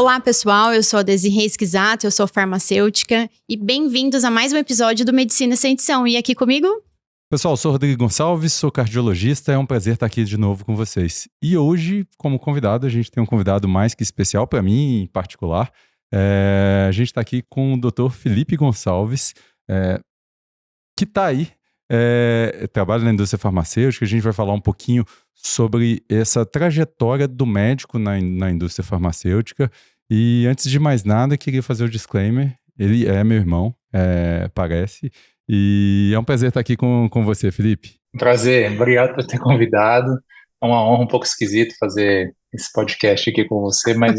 Olá, pessoal, eu sou a Desirê Esquisato, eu sou farmacêutica e bem-vindos a mais um episódio do Medicina Sem Edição. E aqui comigo? Pessoal, eu sou Rodrigo Gonçalves, sou cardiologista, é um prazer estar aqui de novo com vocês. E hoje, como convidado, a gente tem um convidado mais que especial para mim, em particular. A gente está aqui com o Dr. Felipe Gonçalves, que está aí, trabalha na indústria farmacêutica. A gente vai falar um pouquinho sobre essa trajetória do médico na indústria farmacêutica. E antes de mais nada, queria fazer o disclaimer. Ele é meu irmão, parece. E é um prazer estar aqui com você, Felipe. Prazer, obrigado por ter convidado. É uma honra um pouco esquisito fazer esse podcast aqui com você, mas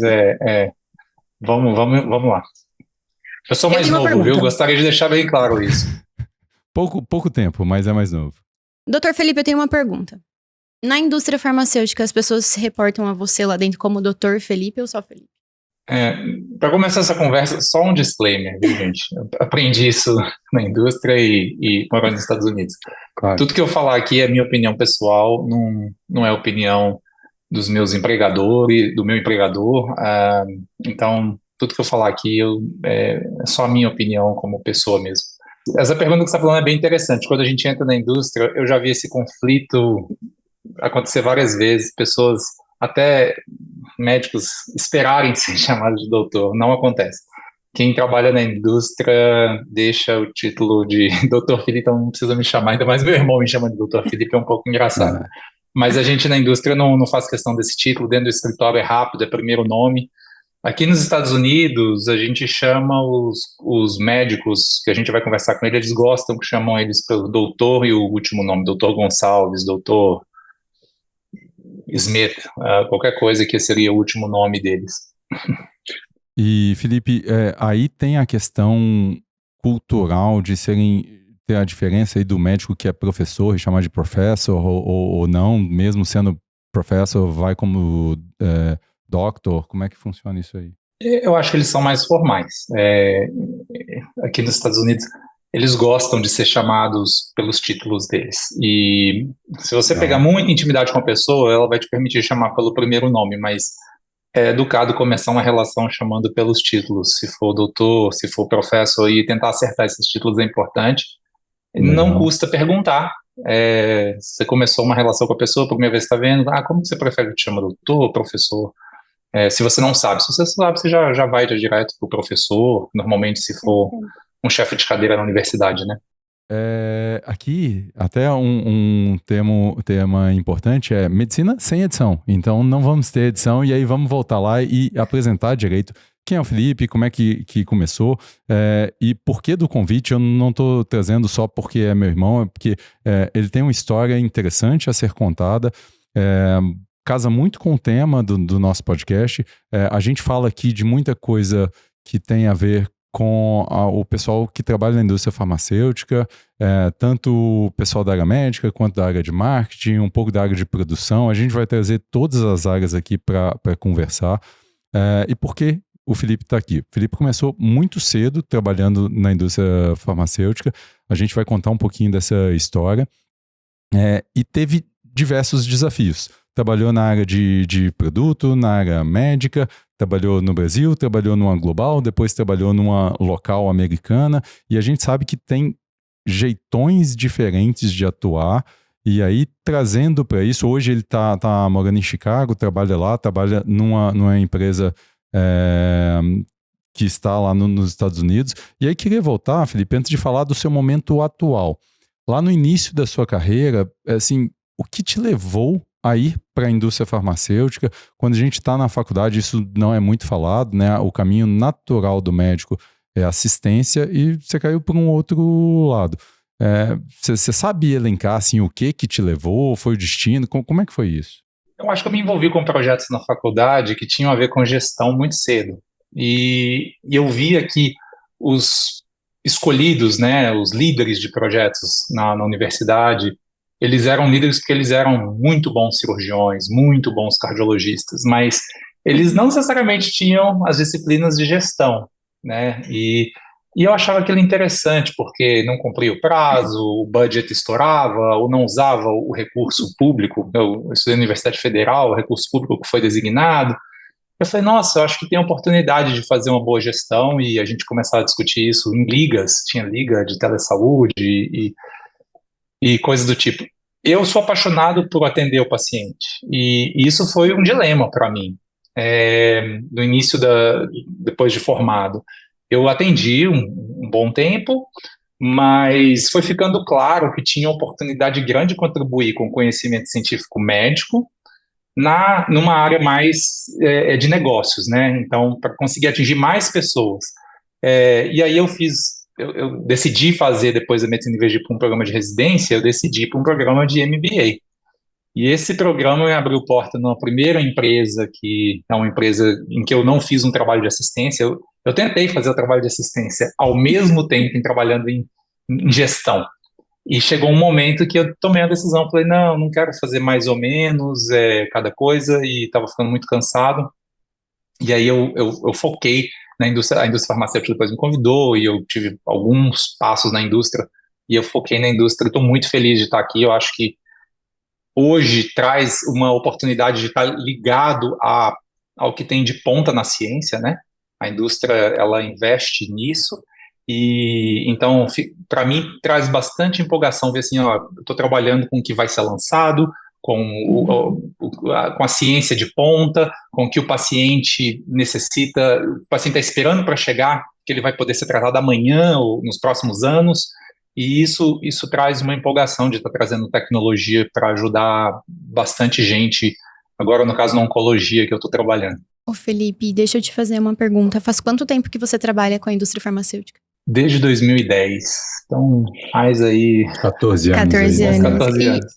vamos lá. Eu sou mais novo, viu? Gostaria de deixar bem claro isso. Pouco tempo, mas é mais novo. Doutor Felipe, eu tenho uma pergunta. Na indústria farmacêutica, as pessoas se reportam a você lá dentro como Doutor Felipe ou só Felipe? Para começar essa conversa, só um disclaimer, viu, gente? Eu aprendi isso na indústria e morando nos Estados Unidos. Claro. Tudo que eu falar aqui é minha opinião pessoal, não é opinião dos meus empregadores, do meu empregador. Então, tudo que eu falar aqui é só a minha opinião como pessoa mesmo. Essa pergunta que você está falando é bem interessante. Quando a gente entra na indústria, eu já vi esse conflito acontecer várias vezes, pessoas, até médicos, esperarem ser chamados de doutor. Não acontece. Quem trabalha na indústria deixa o título de doutor Felipe, então não precisa me chamar, ainda mais meu irmão me chama de doutor Felipe, é um pouco engraçado. Mas a gente na indústria não faz questão desse título, dentro do escritório é rápido, é primeiro nome. Aqui nos Estados Unidos, a gente chama os médicos, que a gente vai conversar com eles gostam que chamam eles pelo doutor e o último nome, doutor Gonçalves, doutor Smith, qualquer coisa que seria o último nome deles. E, Felipe, aí tem a questão cultural de ter a diferença aí do médico que é professor e chamar de professor ou não, mesmo sendo professor, vai como doctor, como é que funciona isso aí? Eu acho que eles são mais formais. Aqui nos Estados Unidos, eles gostam de ser chamados pelos títulos deles. E se você pegar muita intimidade com a pessoa, ela vai te permitir chamar pelo primeiro nome, mas é educado começar uma relação chamando pelos títulos. Se for doutor, se for professor, e tentar acertar esses títulos é importante. Não custa perguntar. Você começou uma relação com a pessoa, por primeira vez está vendo, como você prefere que te chama, doutor, professor? Se você não sabe, se você sabe, você já vai direto para o professor, normalmente se for um chefe de cadeira na universidade, né? Aqui, até um tema importante é medicina sem edição. Então, não vamos ter edição e aí vamos voltar lá e apresentar direito quem é o Felipe, como é que começou e por que do convite. Eu não estou trazendo só porque é meu irmão, é porque ele tem uma história interessante a ser contada, casa muito com o tema do nosso podcast. A gente fala aqui de muita coisa que tem a ver com o pessoal que trabalha na indústria farmacêutica, tanto o pessoal da área médica quanto da área de marketing, um pouco da área de produção. A gente vai trazer todas as áreas aqui para conversar. E por que o Felipe está aqui? O Felipe começou muito cedo trabalhando na indústria farmacêutica. A gente vai contar um pouquinho dessa história. E teve diversos desafios. Trabalhou na área de produto, na área médica, trabalhou no Brasil, trabalhou numa global, depois trabalhou numa local americana, e a gente sabe que tem jeitões diferentes de atuar, e aí trazendo para isso, hoje ele tá morando em Chicago, trabalha numa empresa que está lá nos Estados Unidos. E aí queria voltar, Felipe, antes de falar do seu momento atual. Lá no início da sua carreira, assim, o que te levou a ir para a indústria farmacêutica? Quando a gente está na faculdade, isso não é muito falado, né? O caminho natural do médico é assistência e você caiu por um outro lado. Você sabe elencar assim, o que te levou? Foi o destino? Como é que foi isso? Eu acho que eu me envolvi com projetos na faculdade que tinham a ver com gestão muito cedo. E eu via que os escolhidos, né, os líderes de projetos na universidade, eles eram líderes porque eles eram muito bons cirurgiões, muito bons cardiologistas, mas eles não necessariamente tinham as disciplinas de gestão, né? E eu achava aquilo interessante, porque não cumpria o prazo, o budget estourava, ou não usava o recurso público. Eu estudei na Universidade Federal, o recurso público que foi designado, Eu falei, nossa, eu acho que tem a oportunidade de fazer uma boa gestão, e a gente começar a discutir isso em ligas, tinha liga de telesaúde e coisas do tipo. Eu sou apaixonado por atender o paciente, e isso foi um dilema para mim, no início depois de formado. Eu atendi um bom tempo, mas foi ficando claro que tinha oportunidade grande de contribuir com o conhecimento científico médico numa área mais de negócios, né? Então, para conseguir atingir mais pessoas. E aí eu decidi fazer, depois da medicina, em vez de ir para um programa de residência, eu decidi ir para um programa de MBA. E esse programa me abriu porta numa primeira empresa, que é uma empresa em que eu não fiz um trabalho de assistência. Eu tentei fazer o trabalho de assistência ao mesmo tempo trabalhando em gestão. E chegou um momento que eu tomei a decisão, falei, não quero fazer mais ou menos cada coisa, e estava ficando muito cansado. E aí eu foquei na indústria. A indústria farmacêutica depois me convidou, e eu tive alguns passos na indústria, e eu foquei na indústria. Estou muito feliz de estar aqui. Eu acho que hoje traz uma oportunidade de estar ligado ao que tem de ponta na ciência, né? A indústria, ela investe nisso, e então, para mim, traz bastante empolgação ver assim, ó, eu estou trabalhando com o que vai ser lançado, com a ciência de ponta, com o que o paciente necessita, o paciente está esperando para chegar, que ele vai poder ser tratado amanhã ou nos próximos anos. E isso traz uma empolgação de estar trazendo tecnologia para ajudar bastante gente, agora no caso na oncologia que eu estou trabalhando. Ô Felipe, deixa eu te fazer uma pergunta. Faz quanto tempo que você trabalha com a indústria farmacêutica? Desde 2010, então faz aí 14 anos. 14 aí, anos. 14 anos.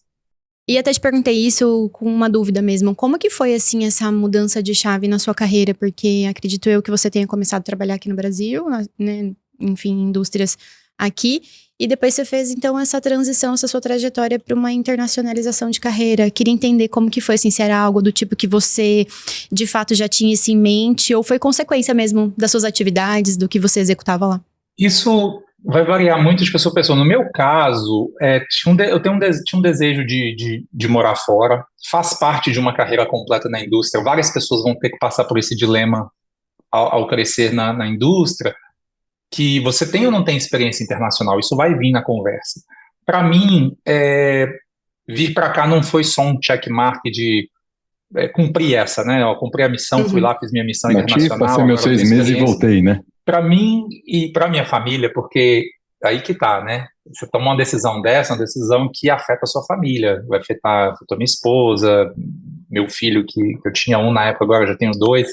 E até te perguntei isso com uma dúvida mesmo. Como que foi, assim, essa mudança de chave na sua carreira? Porque acredito eu que você tenha começado a trabalhar aqui no Brasil, né? Enfim, indústrias aqui. E depois você fez, então, essa transição, essa sua trajetória para uma internacionalização de carreira. Queria entender como que foi, assim, se era algo do tipo que você, de fato, já tinha isso em mente, ou foi consequência mesmo das suas atividades, do que você executava lá? Isso vai variar muito de pessoa a pessoa. No meu caso, eu tinha um desejo de morar fora. Faz parte de uma carreira completa na indústria. Várias pessoas vão ter que passar por esse dilema ao crescer na indústria, que você tem ou não tem experiência internacional. Isso vai vir na conversa. Para mim, vir para cá não foi só um checkmark de cumprir essa, né? Eu cumpri a missão, fui lá, fiz minha missão internacional. Passei meus 6 meses e voltei, né? Para mim e para minha família, porque aí que tá, né? Você toma uma decisão dessa, uma decisão que afeta a sua família, vai afetar a minha esposa, meu filho, que eu tinha um na época, agora eu já tenho 2,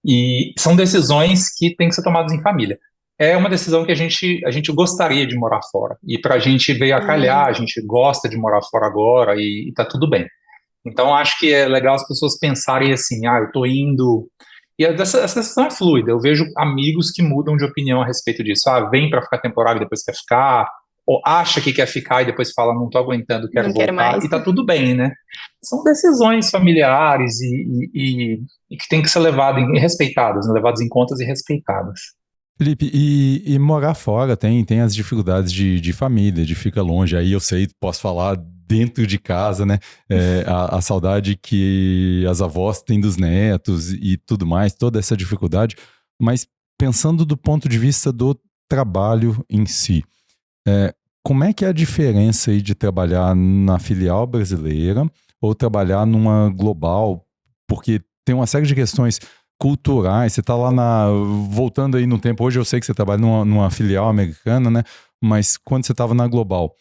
e são decisões que têm que ser tomadas em família. É uma decisão que a gente gostaria de morar fora, e para a gente veio a calhar, a gente gosta de morar fora agora, e tá tudo bem. Então acho que é legal as pessoas pensarem assim, eu tô indo. E essa decisão é fluida. Eu vejo amigos que mudam de opinião a respeito disso. Vem para ficar temporário e depois quer ficar, ou acha que quer ficar e depois fala, não tô aguentando, quero voltar. Mais. E tá tudo bem, né? São decisões familiares e que tem que ser levadas e respeitadas, né? Levadas em contas e respeitadas. Felipe, e morar fora tem as dificuldades de família, de ficar longe. Aí eu sei, posso falar dentro de casa, né? A saudade que as avós têm dos netos e tudo mais, toda essa dificuldade. Mas pensando do ponto de vista do trabalho em si, como é que é a diferença aí de trabalhar na filial brasileira ou trabalhar numa global? Porque tem uma série de questões culturais. Você está lá voltando aí no tempo, hoje eu sei que você trabalha numa filial americana, né? Mas quando você estava na global,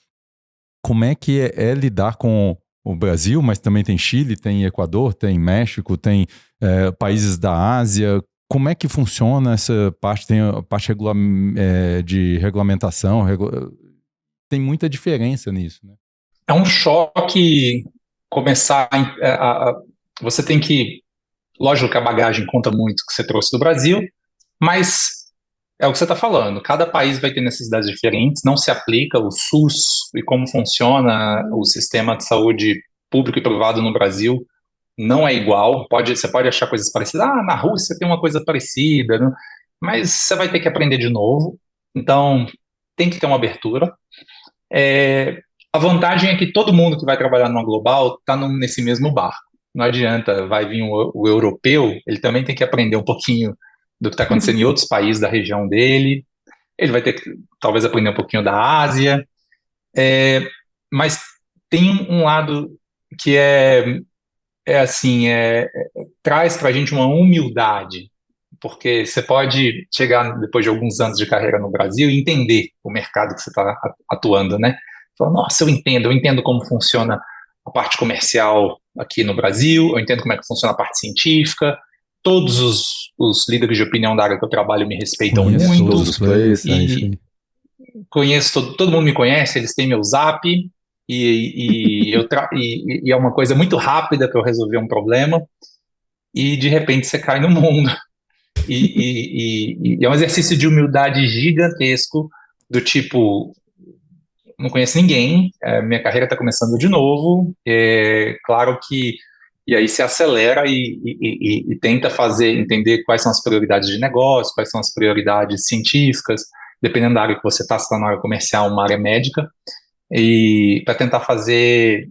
como é que é lidar com o Brasil, mas também tem Chile, tem Equador, tem México, tem países da Ásia? Como é que funciona essa parte? Tem a parte de regulamentação, tem muita diferença nisso, né? É um choque começar você tem que, lógico que a bagagem conta muito que você trouxe do Brasil, mas é o que você está falando, cada país vai ter necessidades diferentes, não se aplica o SUS e como funciona o sistema de saúde público e privado no Brasil, não é igual. Você pode achar coisas parecidas, na Rússia tem uma coisa parecida, né? Mas você vai ter que aprender de novo, então tem que ter uma abertura. A vantagem é que todo mundo que vai trabalhar numa global está nesse mesmo barco. não adianta, vai vir o europeu, ele também tem que aprender um pouquinho do que está acontecendo em outros países da região dele, ele vai ter que talvez aprender um pouquinho da Ásia, mas tem um lado que traz para a gente uma humildade, porque você pode chegar depois de alguns anos de carreira no Brasil e entender o mercado que você está atuando, né? Falar, nossa, eu entendo como funciona a parte comercial aqui no Brasil, eu entendo como é que funciona a parte científica, todos os líderes de opinião da área que eu trabalho me respeitam muito, todos os players, e conheço, todo mundo me conhece, eles têm meu zap, e é uma coisa muito rápida para eu resolver um problema, e de repente você cai no mundo. E é um exercício de humildade gigantesco, do tipo, não conheço ninguém, minha carreira está começando de novo, claro que, e aí se acelera e tenta entender quais são as prioridades de negócio, quais são as prioridades científicas, dependendo da área que você está, se está na área comercial, uma área médica, e para tentar fazer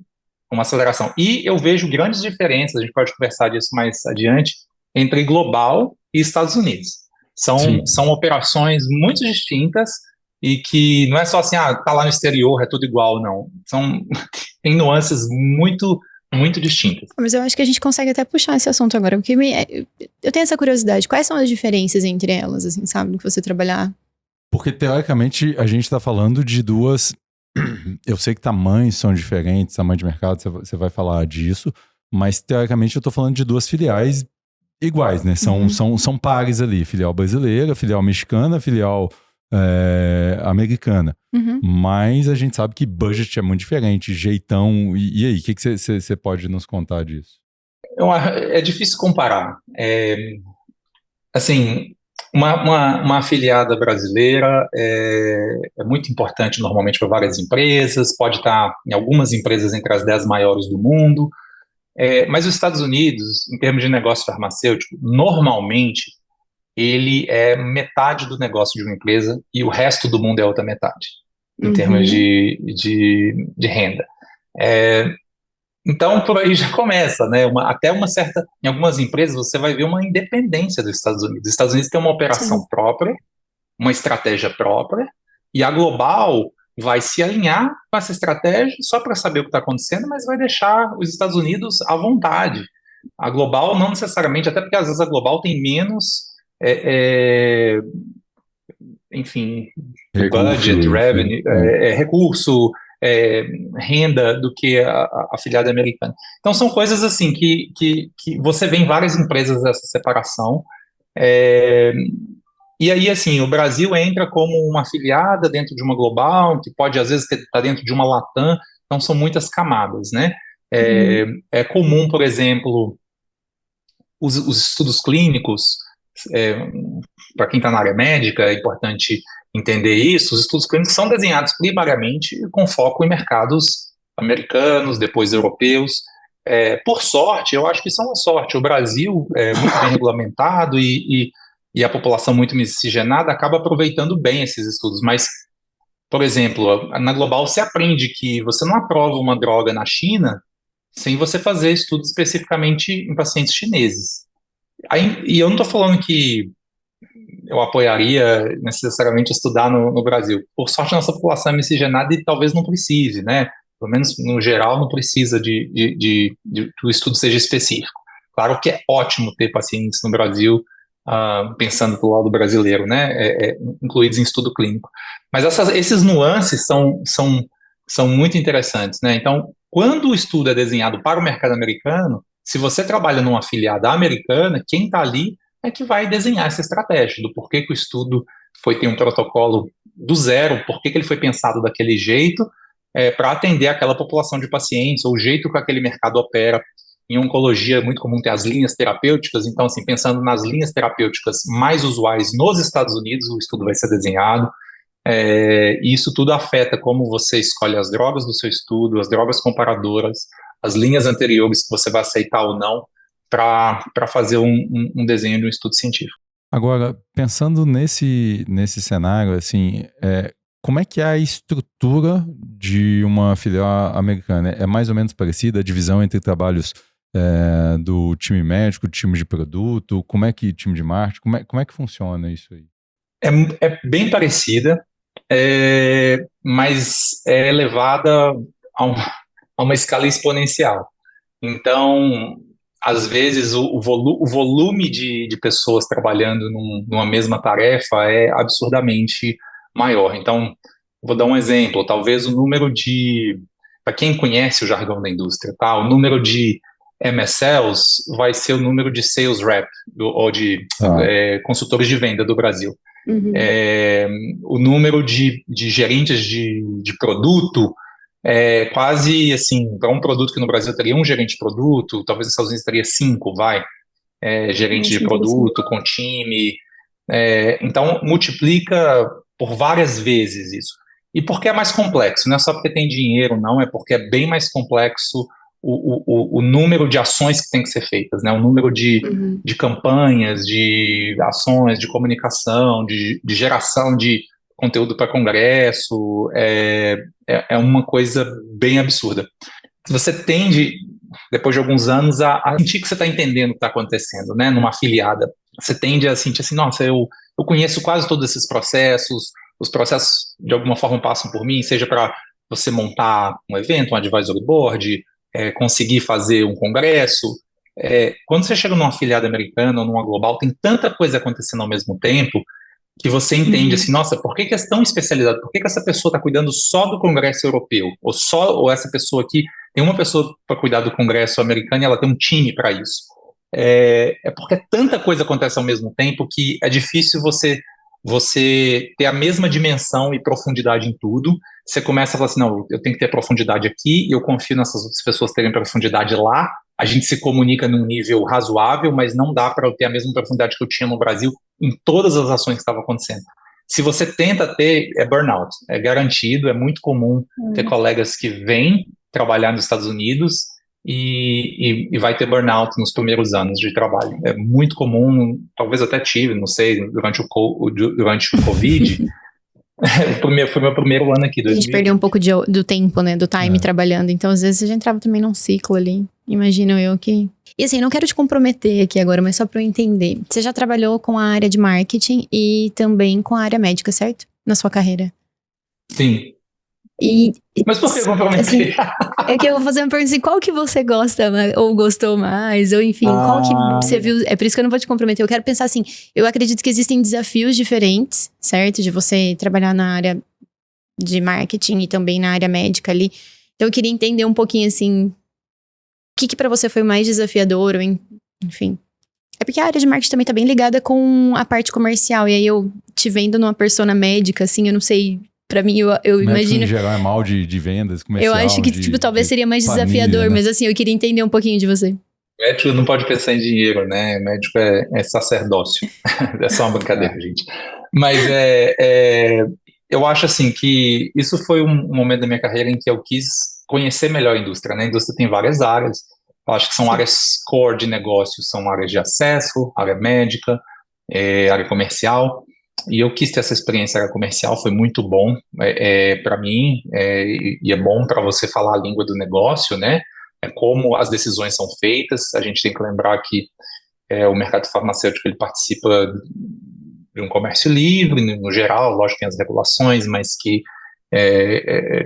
uma aceleração. E eu vejo grandes diferenças, a gente pode conversar disso mais adiante, entre global e Estados Unidos. São operações muito distintas e que não é só assim, tá lá no exterior, é tudo igual, não. Tem nuances muito, muito distintas. Mas eu acho que a gente consegue até puxar esse assunto agora, porque eu tenho essa curiosidade. Quais são as diferenças entre elas, assim, sabe, no que você trabalhar? Porque, teoricamente, a gente está falando de duas... Eu sei que tamanhos são diferentes, tamanho de mercado, você vai falar disso, mas, teoricamente, eu estou falando de duas filiais iguais, né? São pares ali, filial brasileira, filial mexicana, filial americana. Mas a gente sabe que budget é muito diferente, jeitão. E aí, o que você pode nos contar disso? É difícil comparar. Assim, uma afiliada brasileira é muito importante normalmente para várias empresas, pode estar em algumas empresas entre as 10 maiores do mundo, mas os Estados Unidos, em termos de negócio farmacêutico, normalmente ele é metade do negócio de uma empresa e o resto do mundo é outra metade, em termos de renda. Então, por aí já começa, né? Em algumas empresas você vai ver uma independência dos Estados Unidos. Os Estados Unidos têm uma operação própria, uma estratégia própria, e a global vai se alinhar com essa estratégia só para saber o que está acontecendo, mas vai deixar os Estados Unidos à vontade. A global não necessariamente, até porque às vezes a global tem menos, enfim, budget, revenue, recurso, renda do que a afiliada americana. Então são coisas assim que você vê em várias empresas essa separação. E aí, assim, o Brasil entra como uma afiliada dentro de uma global, que pode, às vezes, estar dentro de uma Latam, então são muitas camadas, né? É comum, por exemplo, os estudos clínicos, para quem está na área médica, é importante entender isso, os estudos clínicos são desenhados primariamente com foco em mercados americanos, depois europeus. Por sorte, eu acho que isso é uma sorte, o Brasil é muito bem regulamentado e a população muito miscigenada acaba aproveitando bem esses estudos, mas, por exemplo, na Global se aprende que você não aprova uma droga na China sem você fazer estudos especificamente em pacientes chineses. E eu não estou falando que eu apoiaria necessariamente estudar no Brasil. Por sorte, a nossa população é miscigenada e talvez não precise, né? Pelo menos no geral não precisa que o estudo seja específico. Claro que é ótimo ter pacientes no Brasil, pensando do lado brasileiro, né? Incluídos em estudo clínico. Mas esses nuances são muito interessantes, né? Então, quando o estudo é desenhado para o mercado americano, se você trabalha numa afiliada americana, quem está ali é que vai desenhar essa estratégia do porquê que o estudo tem um protocolo do zero, porquê que ele foi pensado daquele jeito, para atender aquela população de pacientes, ou o jeito que aquele mercado opera. Em oncologia é muito comum ter as linhas terapêuticas, então, assim, pensando nas linhas terapêuticas mais usuais nos Estados Unidos, o estudo vai ser desenhado. E isso tudo afeta como você escolhe as drogas do seu estudo, as drogas comparadoras, as linhas anteriores que você vai aceitar ou não, para fazer um desenho de um estudo científico. Agora, pensando nesse cenário, assim, como é que é a estrutura de uma filial americana? É mais ou menos parecida a divisão entre trabalhos do time médico, time de produto? Como é que time de marketing? Como é que funciona isso aí? É bem parecida, mas é elevada a uma escala exponencial. Então, às vezes, o volume de pessoas trabalhando numa mesma tarefa é absurdamente maior. Então, vou dar um exemplo. Talvez o número para quem conhece o jargão da indústria, tá? O número de MSLs vai ser o número de sales rep, ou de consultores de venda do Brasil. O número de gerentes de produto é quase assim, para um produto que no Brasil teria um gerente de produto, talvez nos Estados Unidos teria 5, gerente de produto com time. Então, multiplica por várias vezes isso. E por que é mais complexo? Não é só porque tem dinheiro, não, é porque é bem mais complexo o número de ações que tem que ser feitas, né? O número de campanhas, de ações, de comunicação, de geração de conteúdo para congresso, é uma coisa bem absurda. Você tende, depois de alguns anos, a sentir que você está entendendo o que está acontecendo, né? Numa afiliada. Você tende a sentir assim, nossa, eu conheço quase todos esses processos, os processos de alguma forma passam por mim, seja para você montar um evento, um advisory board, conseguir fazer um congresso. Quando você chega numa afiliada americana ou numa global, tem tanta coisa acontecendo ao mesmo tempo que você entende assim, nossa, por que é tão especializado? Por que essa pessoa está cuidando só do Congresso Europeu? Ou essa pessoa aqui tem uma pessoa para cuidar do Congresso americano e ela tem um time para isso. Porque tanta coisa acontece ao mesmo tempo que é difícil você ter a mesma dimensão e profundidade em tudo. Você começa a falar assim, não, eu tenho que ter profundidade aqui, e eu confio nessas outras pessoas terem profundidade lá. A gente se comunica num nível razoável, mas não dá para eu ter a mesma profundidade que eu tinha no Brasil em todas as ações que estavam acontecendo. Se você tenta ter, é burnout, é garantido, é muito comum ter colegas que vêm trabalhar nos Estados Unidos e vai ter burnout nos primeiros anos de trabalho. É muito comum, talvez até tive, não sei, durante o Covid. Foi meu primeiro ano aqui. A gente perdeu um pouco do tempo, né, do time trabalhando. Então, às vezes, a gente entrava também num ciclo ali. Imagino eu que... E assim, não quero te comprometer aqui agora, mas só pra eu entender. Você já trabalhou com a área de marketing e também com a área médica, certo? Na sua carreira. Sim. Mas por que comprometer? Assim, é que eu vou fazer uma pergunta assim, qual que você gosta mais, ou gostou mais, ou enfim, qual que você viu... É por isso que eu não vou te comprometer. Eu quero pensar assim, eu acredito que existem desafios diferentes, certo? De você trabalhar na área de marketing e também na área médica ali. Então eu queria entender um pouquinho assim, o que pra você foi mais desafiador, ou enfim. É porque a área de marketing também tá bem ligada com a parte comercial, e aí eu te vendo numa persona médica, assim, eu não sei, pra mim eu imagino... em geral é mal de vendas, comercial. Eu acho que tipo, talvez seria mais desafiador, né? Mas assim, eu queria entender um pouquinho de você. Médico não pode pensar em dinheiro, né? Médico é sacerdócio. É só uma brincadeira, gente. Mas eu acho assim que isso foi um momento da minha carreira em que eu quis conhecer melhor a indústria, né? A indústria tem várias áreas. Eu acho que são áreas core de negócio, são áreas de acesso, área médica, área comercial. E eu quis ter essa experiência área comercial, foi muito bom para mim, e é bom para você falar a língua do negócio, né? Como as decisões são feitas. A gente tem que lembrar que o mercado farmacêutico ele participa de um comércio livre, no geral, lógico que tem as regulações, mas que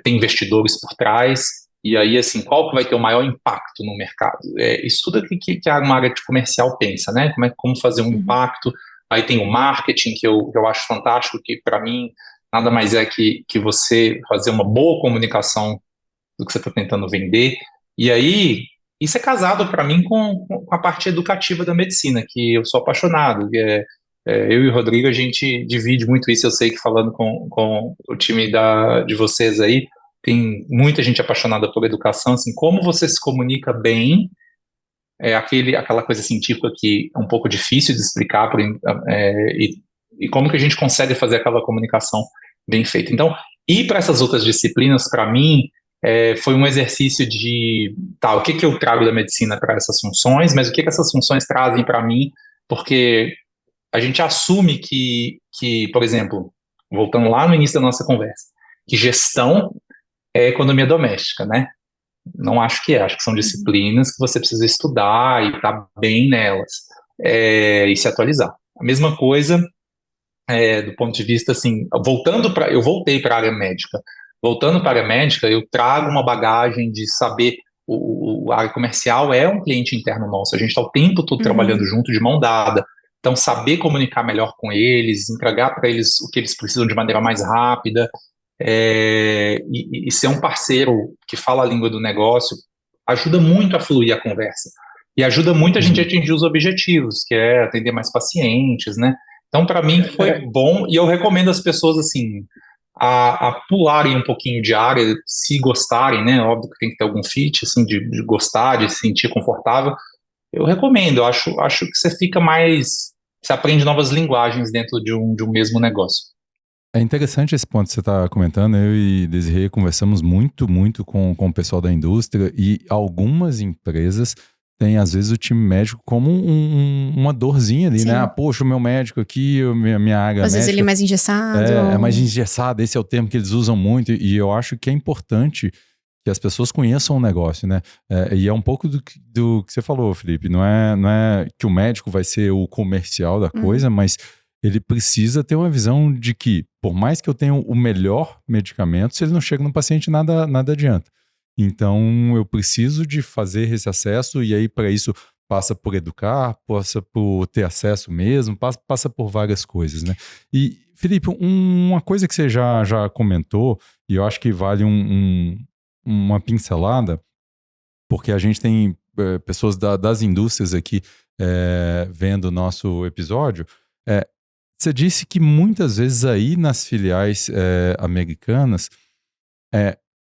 tem investidores por trás, e aí, assim, qual que vai ter o maior impacto no mercado? Isso tudo que uma área de comercial pensa, né? Como fazer um impacto. Aí tem o marketing, que eu acho fantástico, que para mim nada mais é que você fazer uma boa comunicação do que você está tentando vender. E aí, isso é casado para mim com a parte educativa da medicina, que eu sou apaixonado. Eu e o Rodrigo, a gente divide muito isso. Eu sei que falando com o time de vocês aí, tem muita gente apaixonada por educação, assim, como você se comunica bem, aquela coisa científica que é um pouco difícil de explicar, e como que a gente consegue fazer aquela comunicação bem feita. Então, ir para essas outras disciplinas, para mim, foi um exercício de, o que eu trago da medicina para essas funções, mas o que essas funções trazem para mim, porque a gente assume que, por exemplo, voltando lá no início da nossa conversa, que gestão é economia doméstica, né? Não acho que é, acho que são disciplinas que você precisa estudar e estar bem nelas, e se atualizar. A mesma coisa, do ponto de vista, assim, eu voltei para a área médica. Voltando para a área médica, eu trago uma bagagem de saber, a área comercial é um cliente interno nosso, a gente está o tempo todo trabalhando junto, de mão dada. Então, saber comunicar melhor com eles, entregar para eles o que eles precisam de maneira mais rápida, e ser um parceiro que fala a língua do negócio, ajuda muito a fluir a conversa. E ajuda muito a gente a atingir os objetivos, que é atender mais pacientes, né? Então, para mim, foi bom, e eu recomendo às pessoas, assim, a pularem um pouquinho de área, se gostarem, né? Óbvio que tem que ter algum fit, assim, de gostar, de se sentir confortável. Eu recomendo, eu acho que você aprende novas linguagens dentro de um mesmo negócio. É interessante esse ponto que você está comentando. Eu e Desirê conversamos muito com o pessoal da indústria, e algumas empresas têm, às vezes, o time médico como uma dorzinha ali, né? Poxa, o meu médico aqui, minha área às vezes ele é mais engessado. É mais engessado, esse é o termo que eles usam muito, e eu acho que é importante que as pessoas conheçam o negócio, né? E é um pouco do que você falou, Felipe. Não é que o médico vai ser o comercial da coisa, mas ele precisa ter uma visão de que, por mais que eu tenha o melhor medicamento, se ele não chega no paciente, nada adianta. Então, eu preciso de fazer esse acesso, e aí, para isso, passa por educar, passa por ter acesso mesmo, passa por várias coisas, né? E, Felipe, uma coisa que você já comentou, e eu acho que vale uma pincelada, porque a gente tem pessoas das indústrias aqui vendo o nosso episódio. Você disse que muitas vezes aí nas filiais americanas,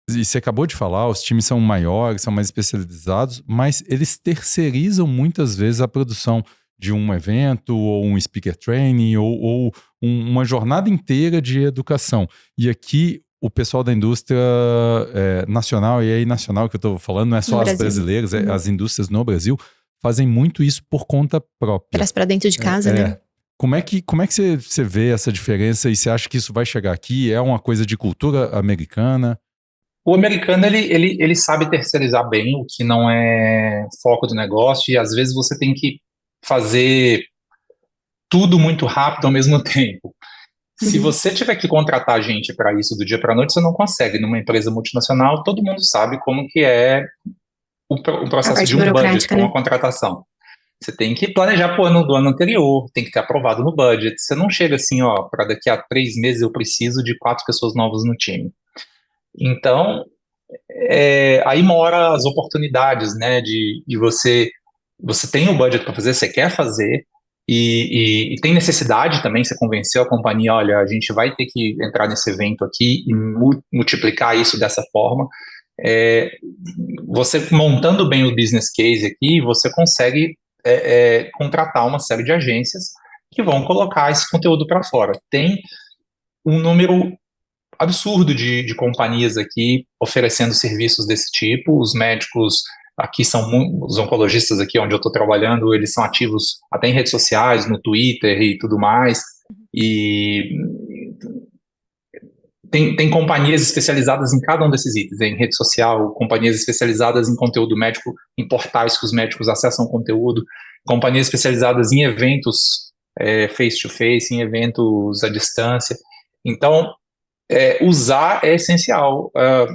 e você acabou de falar, os times são maiores, são mais especializados, mas eles terceirizam muitas vezes a produção de um evento, ou um speaker training, ou uma jornada inteira de educação. E aqui o pessoal da indústria nacional, e aí nacional que eu estou falando, não é só as brasileiras, as indústrias no Brasil fazem muito isso por conta própria. Traz para dentro de casa, né? Como é que você vê essa diferença, e você acha que isso vai chegar aqui? É uma coisa de cultura americana? O americano, ele sabe terceirizar bem o que não é foco do negócio, e às vezes você tem que fazer tudo muito rápido ao mesmo tempo. Se você tiver que contratar gente para isso do dia para a noite, você não consegue. Numa empresa multinacional, todo mundo sabe como que é o processo de um budget para uma contratação. Você tem que planejar para o ano do ano anterior, tem que ter aprovado no budget. Você não chega assim, para daqui a 3 meses eu preciso de 4 pessoas novas no time. Então, aí mora as oportunidades, né, de você tem o budget para fazer, você quer fazer, e tem necessidade também, você convenceu a companhia, olha, a gente vai ter que entrar nesse evento aqui e multiplicar isso dessa forma. Você montando bem o business case aqui, você consegue contratar uma série de agências que vão colocar esse conteúdo para fora. Tem um número absurdo de companhias aqui oferecendo serviços desse tipo. Os médicos aqui os oncologistas aqui onde eu estou trabalhando, eles são ativos até em redes sociais, no Twitter e tudo mais, e tem companhias especializadas em cada um desses itens, em rede social, companhias especializadas em conteúdo médico, em portais que os médicos acessam conteúdo, companhias especializadas em eventos face-to-face, em eventos à distância. Então, usar é essencial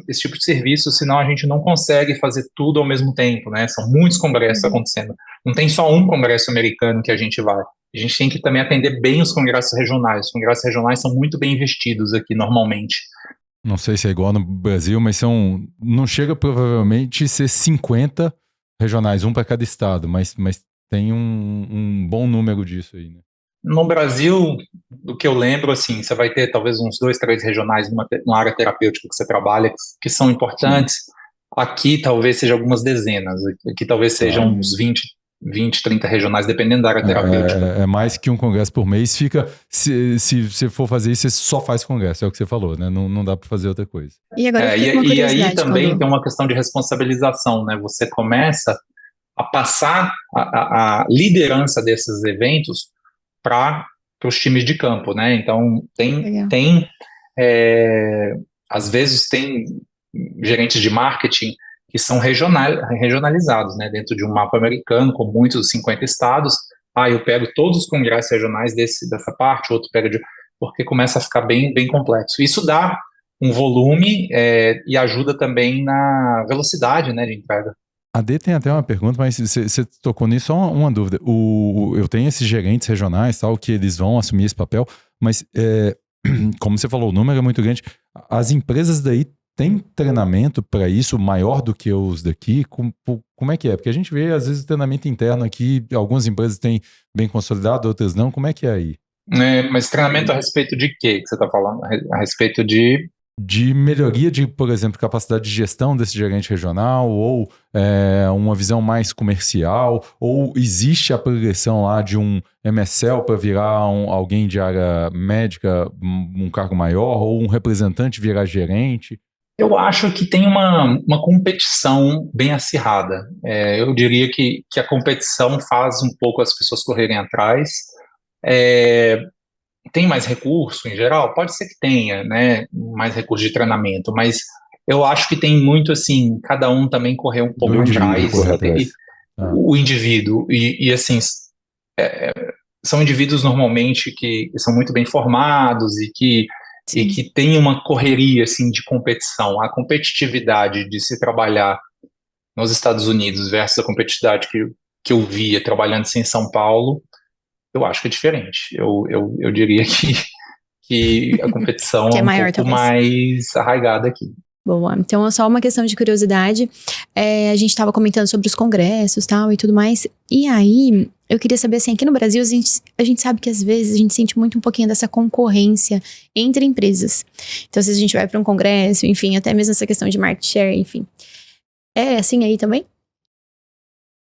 esse tipo de serviço, senão a gente não consegue fazer tudo ao mesmo tempo, né? São muitos congressos acontecendo. Não tem só um congresso americano que a gente vai. A gente tem que também atender bem os congressos regionais. Os congressos regionais são muito bem investidos aqui, normalmente. Não sei se é igual no Brasil, mas não chega provavelmente a ser 50 regionais, um para cada estado, mas tem um bom número disso aí, né? No Brasil, do que eu lembro, assim, você vai ter talvez uns 2, 3 regionais numa área terapêutica que você trabalha, que são importantes. Aqui talvez seja algumas dezenas, aqui talvez sejam uns 20, 30 regionais, dependendo da área terapêutica. É mais que um congresso por mês. Se você for fazer isso, você só faz congresso, é o que você falou, né? Não dá para fazer outra coisa. E agora e aí também tem uma questão de responsabilização, né? Você começa a passar a liderança desses eventos para os times de campo, né? Então, às vezes tem gerentes de marketing que são regionalizados, né, dentro de um mapa americano, com muitos 50 estados. Eu pego todos os congressos regionais dessa parte, outro pega porque começa a ficar bem, bem complexo. Isso dá um volume e ajuda também na velocidade, né, de entrega. A D tem até uma pergunta, mas você tocou nisso, só uma dúvida. Eu tenho esses gerentes regionais, tal, que eles vão assumir esse papel, mas como você falou, o número é muito grande. As empresas daí têm treinamento para isso maior do que os daqui? Como é que é? Porque a gente vê, às vezes, treinamento interno aqui, algumas empresas têm bem consolidado, outras não. Como é que é aí? Mas treinamento a respeito de quê que você está falando? A respeito de melhoria de, por exemplo, capacidade de gestão desse gerente regional, ou uma visão mais comercial, ou existe a progressão lá de um MSL para virar alguém de área médica, um cargo maior, ou um representante virar gerente? Eu acho que tem uma competição bem acirrada. Eu diria que a competição faz um pouco as pessoas correrem atrás. Tem mais recurso em geral? Pode ser que tenha, né? Mais recurso de treinamento, mas eu acho que tem muito assim, cada um também correr um pouco atrás. O indivíduo. E assim, são indivíduos normalmente que são muito bem formados e que tem uma correria assim, de competição. A competitividade de se trabalhar nos Estados Unidos versus a competitividade que eu via trabalhando em São Paulo, eu acho que é diferente. Eu diria que a competição que é maior, um pouco mais arraigada aqui. Boa. Então, é só uma questão de curiosidade. A gente estava comentando sobre os congressos tal, e tudo mais. E aí, eu queria saber, assim, aqui no Brasil, a gente sabe que às vezes a gente sente muito um pouquinho dessa concorrência entre empresas. Então, se a gente vai para um congresso, enfim, até mesmo essa questão de market share, enfim. É assim aí também?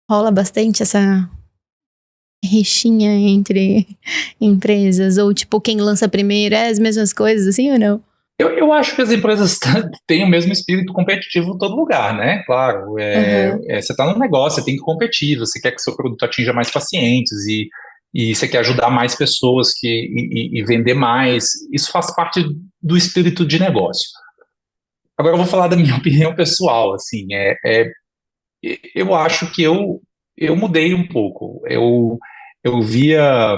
Rola bastante essa rixinha entre empresas? Ou, tipo, quem lança primeiro as mesmas coisas, assim, ou não? Eu acho que as empresas têm o mesmo espírito competitivo em todo lugar, né? Claro, você está num negócio, você tem que competir, você quer que seu produto atinja mais pacientes e você quer ajudar mais pessoas e vender mais. Isso faz parte do espírito de negócio. Agora eu vou falar da minha opinião pessoal, assim, eu acho que eu mudei um pouco. Eu via,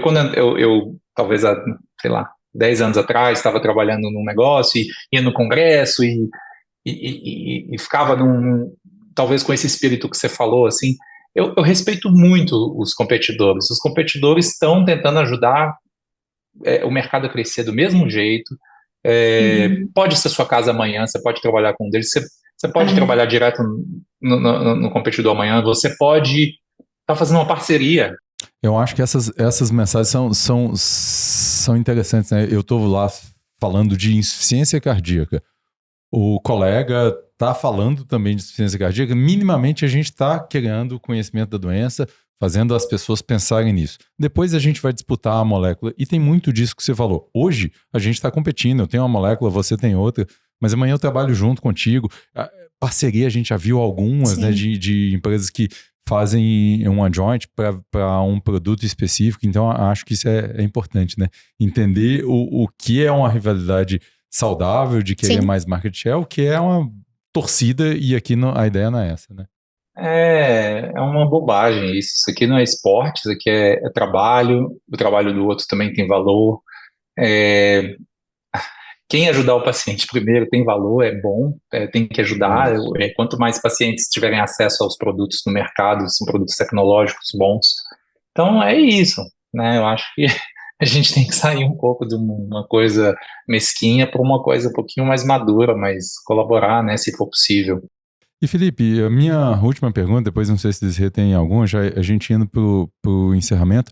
quando eu talvez há, sei lá, 10 anos atrás, estava trabalhando num negócio e ia no congresso e ficava talvez com esse espírito que você falou, assim, eu respeito muito os competidores. Os competidores estão tentando ajudar o mercado a crescer do mesmo jeito. Pode ser sua casa amanhã, você pode trabalhar com um deles, você pode trabalhar direto no competidor amanhã, você pode estar fazendo uma parceria. Eu acho que essas mensagens são interessantes, né? Eu estou lá falando de insuficiência cardíaca. O colega está falando também de insuficiência cardíaca. Minimamente a gente está criando conhecimento da doença, fazendo as pessoas pensarem nisso. Depois a gente vai disputar a molécula. E tem muito disso que você falou. Hoje a gente está competindo. Eu tenho uma molécula, você tem outra. Mas amanhã eu trabalho junto contigo. A parceria a gente já viu algumas, né, de empresas que fazem um adjoint para um produto específico. Então, acho que isso é importante, né? Entender o que é uma rivalidade saudável de querer mais market share, o que é uma torcida, e aqui a ideia não é essa, né? É uma bobagem isso. Isso aqui não é esporte, isso aqui é trabalho. O trabalho do outro também tem valor. Quem ajudar o paciente primeiro tem valor, é bom, tem que ajudar. Quanto mais pacientes tiverem acesso aos produtos no mercado, são produtos tecnológicos bons. Então é isso, né? Eu acho que a gente tem que sair um pouco de uma coisa mesquinha para uma coisa um pouquinho mais madura, mas colaborar, né, se for possível. E Felipe, a minha última pergunta, depois não sei se você tem alguma, já a gente indo para o encerramento.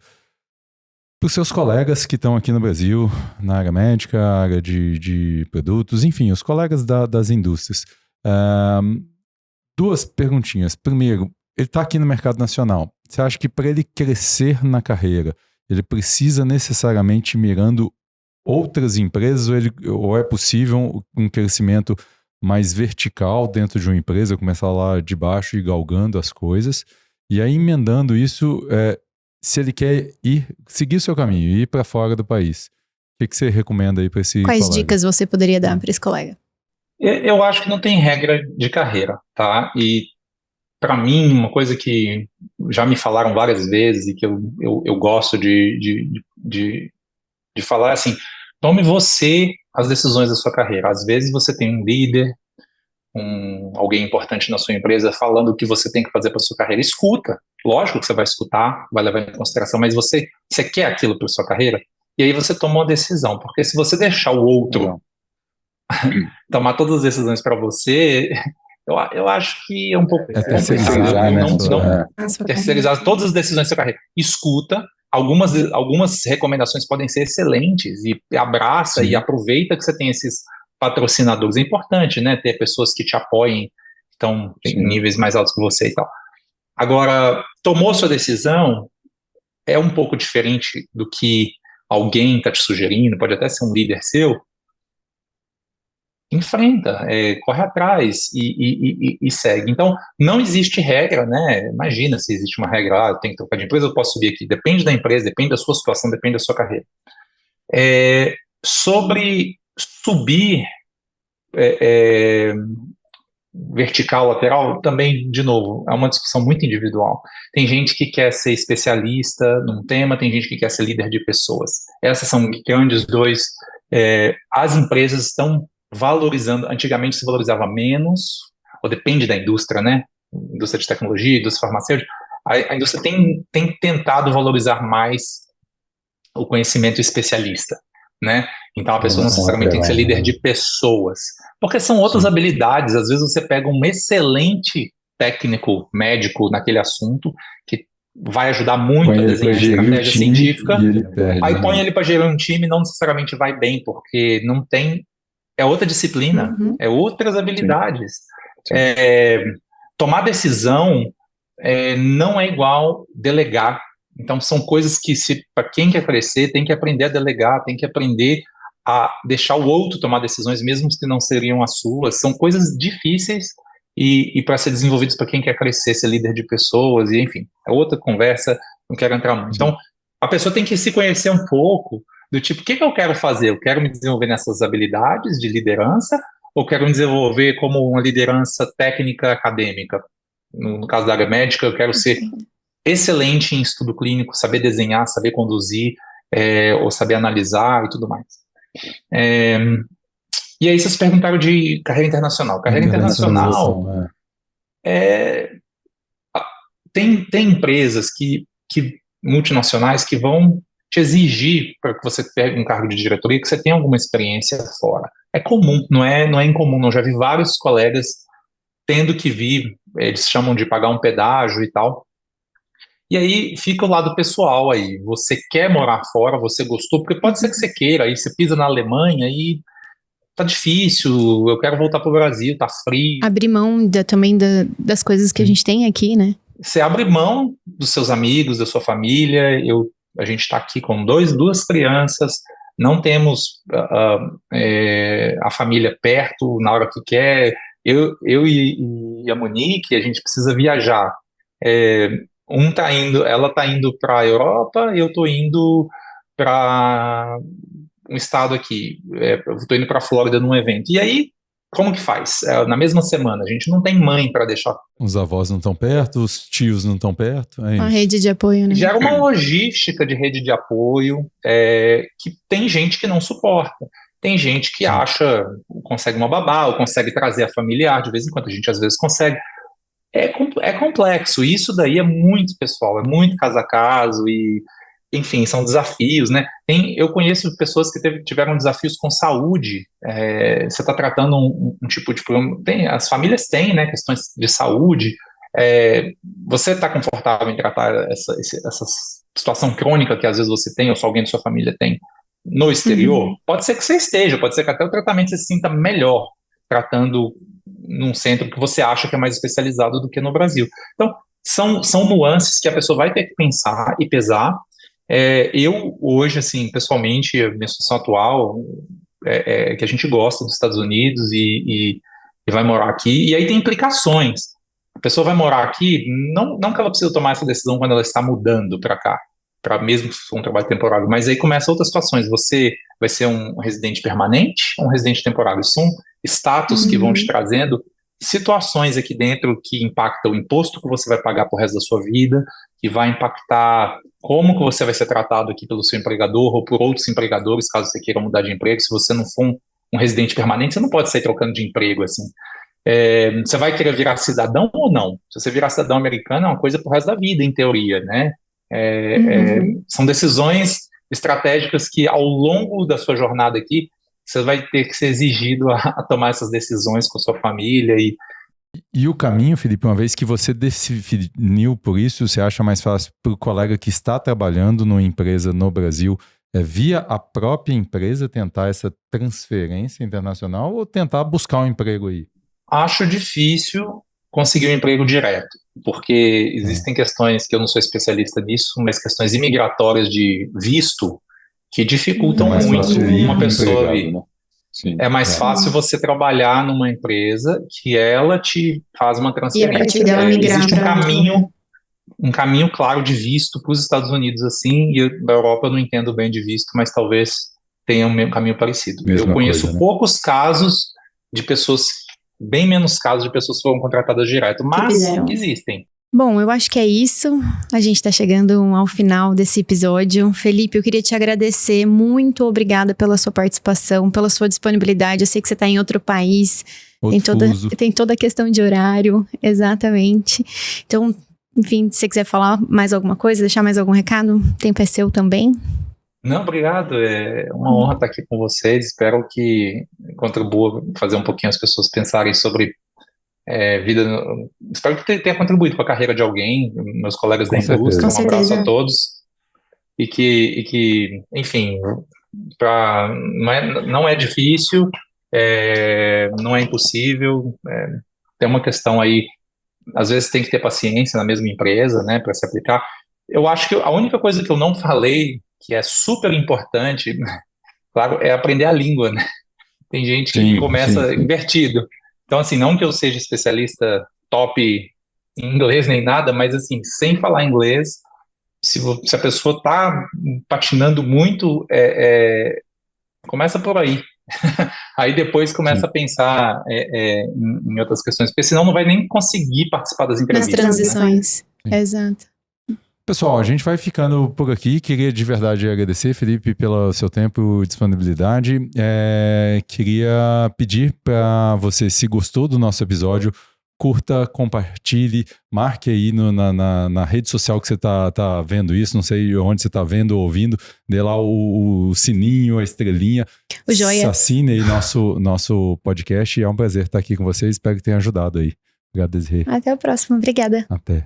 Para os seus colegas que estão aqui no Brasil, na área médica, área de produtos, enfim, os colegas das indústrias. Duas perguntinhas. Primeiro, ele está aqui no mercado nacional. Você acha que para ele crescer na carreira, ele precisa necessariamente ir mirando outras empresas ou é possível um crescimento mais vertical dentro de uma empresa, começar lá de baixo e galgando as coisas? E aí, emendando isso, se ele quer seguir o seu caminho, ir para fora do país, o que você recomenda aí para esse Quais colega? dicas você poderia dar para esse colega? Eu acho que não tem regra de carreira, tá? E para mim, uma coisa que já me falaram várias vezes e que eu gosto de falar é assim: tome você as decisões da sua carreira. Às vezes você tem um líder, alguém importante na sua empresa falando o que você tem que fazer para sua carreira. Escuta, lógico que você vai escutar, vai levar em consideração, mas você quer aquilo para sua carreira? E aí você toma uma decisão, porque se você deixar o outro tomar todas as decisões para você, eu acho que é um pouco complicado. Terceirizar todas as decisões da sua carreira. Escuta, algumas recomendações podem ser excelentes e abraça e aproveita que você tem esses patrocinadores. É importante, né, ter pessoas que te apoiem, que estão em níveis mais altos que você e tal. Agora, tomou sua decisão, é um pouco diferente do que alguém está te sugerindo, pode até ser um líder seu. Enfrenta, corre atrás e segue. Então, não existe regra, né? Imagina se existe uma regra, eu tenho que trocar de empresa, eu posso subir aqui. Depende da empresa, depende da sua situação, depende da sua carreira. Sobre subir vertical, lateral, também, de novo, é uma discussão muito individual. Tem gente que quer ser especialista num tema, tem gente que quer ser líder de pessoas. Essas são grandes dois. As empresas estão valorizando, antigamente se valorizava menos, ou depende da indústria, né? Indústria de tecnologia, indústria farmacêutica, a indústria tem tentado valorizar mais o conhecimento especialista, né? Então a pessoa não necessariamente tem que ser líder de pessoas, porque são outras habilidades. Às vezes você pega um excelente técnico médico naquele assunto, que vai ajudar muito a desenhar estratégia científica, aí põe ele para gerir um time, não necessariamente vai bem, porque não tem. É outra disciplina, é outras habilidades. Tomar decisão não é igual delegar. Então, são coisas que, para quem quer crescer, tem que aprender a delegar, tem que aprender a deixar o outro tomar decisões, mesmo que não seriam as suas. São coisas difíceis e para ser desenvolvidas para quem quer crescer, ser líder de pessoas, e enfim, é outra conversa, não quero entrar muito. Então, a pessoa tem que se conhecer um pouco, do tipo, o que eu quero fazer? Eu quero me desenvolver nessas habilidades de liderança ou quero me desenvolver como uma liderança técnica acadêmica? No caso da área médica, eu quero ser excelente em estudo clínico, saber desenhar, saber conduzir, ou saber analisar e tudo mais. E aí vocês perguntaram de carreira internacional. Carreira internacional tem empresas multinacionais que vão te exigir, para que você pegue um cargo de diretoria, que você tenha alguma experiência fora. É comum, não é incomum, não. Já vi vários colegas tendo que vir, eles chamam de pagar um pedágio e tal. E aí fica o lado pessoal aí. Você quer morar fora, você gostou, porque pode ser que você queira, aí você pisa na Alemanha e tá difícil, eu quero voltar pro Brasil, tá frio. Abrir mão também das coisas que a gente tem aqui, né? Você abre mão dos seus amigos, da sua família. A gente está aqui com duas crianças, não temos a família perto na hora que quer. Eu e a Monique, a gente precisa viajar. Ela tá indo para a Europa, eu tô indo para um estado aqui. Eu tô indo para a Flórida num evento. E aí, como que faz? Na mesma semana, a gente não tem mãe para deixar. Os avós não estão perto, os tios não estão perto. A rede de apoio, né? Gera uma logística de rede de apoio que tem gente que não suporta. Tem gente que consegue uma babá, ou consegue trazer a familiar, de vez em quando a gente às vezes consegue. É complexo, isso daí é muito pessoal, é muito caso a caso, e enfim, são desafios, né? Eu conheço pessoas que tiveram desafios com saúde. Você está tratando um tipo de problema. As famílias têm, né, questões de saúde. Você está confortável em tratar essa situação crônica que às vezes você tem, ou só alguém da sua família tem, no exterior? Pode ser que você esteja, pode ser que até o tratamento você se sinta melhor tratando num centro que você acha que é mais especializado do que no Brasil. Então, são nuances que a pessoa vai ter que pensar e pesar. Eu, hoje, assim, pessoalmente, a minha situação atual que a gente gosta dos Estados Unidos e vai morar aqui, e aí tem implicações. A pessoa vai morar aqui, não que ela precisa tomar essa decisão quando ela está mudando para cá, para mesmo se for um trabalho temporário, mas aí começam outras situações. Você vai ser um residente permanente ou um residente temporário? status que vão te trazendo situações aqui dentro que impactam o imposto que você vai pagar pro resto da sua vida, que vai impactar como que você vai ser tratado aqui pelo seu empregador ou por outros empregadores, caso você queira mudar de emprego. Se você não for um residente permanente, você não pode sair trocando de emprego, assim. Você vai querer virar cidadão ou não? Se você virar cidadão americano, é uma coisa pro resto da vida, em teoria, né? São decisões estratégicas que, ao longo da sua jornada aqui, você vai ter que ser exigido a tomar essas decisões com a sua família. E o caminho, Felipe, uma vez que você definiu por isso, você acha mais fácil para o colega que está trabalhando numa empresa no Brasil, via a própria empresa tentar essa transferência internacional ou tentar buscar um emprego aí? Acho difícil conseguir um emprego direto, porque existem questões que eu não sou especialista nisso, mas questões imigratórias de visto que dificultam muito uma pessoa vir. Né? É mais fácil você trabalhar numa empresa que ela te faz uma transferência. Existe um caminho claro de visto para os Estados Unidos, assim, e da Europa eu não entendo bem de visto, mas talvez tenha um caminho parecido. Eu conheço poucos casos de pessoas, bem menos casos de pessoas que foram contratadas direto, mas existem. Bom, eu acho que é isso. A gente está chegando ao final desse episódio. Felipe, eu queria te agradecer. Muito obrigada pela sua participação, pela sua disponibilidade. Eu sei que você está em outro país. Tem toda a questão de horário. Exatamente. Então, enfim, se você quiser falar mais alguma coisa, deixar mais algum recado, o tempo é seu também. Não, obrigado. É uma honra estar aqui com vocês. Espero que contribua, fazer um pouquinho as pessoas pensarem sobre vida. Espero que tenha contribuído com a carreira de alguém, meus colegas da indústria. Um abraço a todos. E que enfim, não é difícil, não é impossível. Tem uma questão aí, às vezes tem que ter paciência na mesma empresa, né, para se aplicar. Eu acho que a única coisa que eu não falei, que é super importante, claro, é aprender a língua, né? Tem gente que começa invertido. Então, assim, não que eu seja especialista top em inglês nem nada, mas, assim, sem falar inglês, se a pessoa está patinando muito, começa por aí. Aí depois começa a pensar em outras questões, porque senão não vai nem conseguir participar das entrevistas. Nas transições, né? Exato. Pessoal, a gente vai ficando por aqui. Queria de verdade agradecer, Felipe, pelo seu tempo e disponibilidade. Queria pedir para você, se gostou do nosso episódio, curta, compartilhe, marque aí na rede social que você tá vendo isso, não sei onde você tá vendo ou ouvindo, dê lá o sininho, a estrelinha, o joia. Assine aí nosso podcast. É um prazer estar aqui com vocês, espero que tenha ajudado aí. Obrigado, Desirê. Até a próxima, obrigada. Até.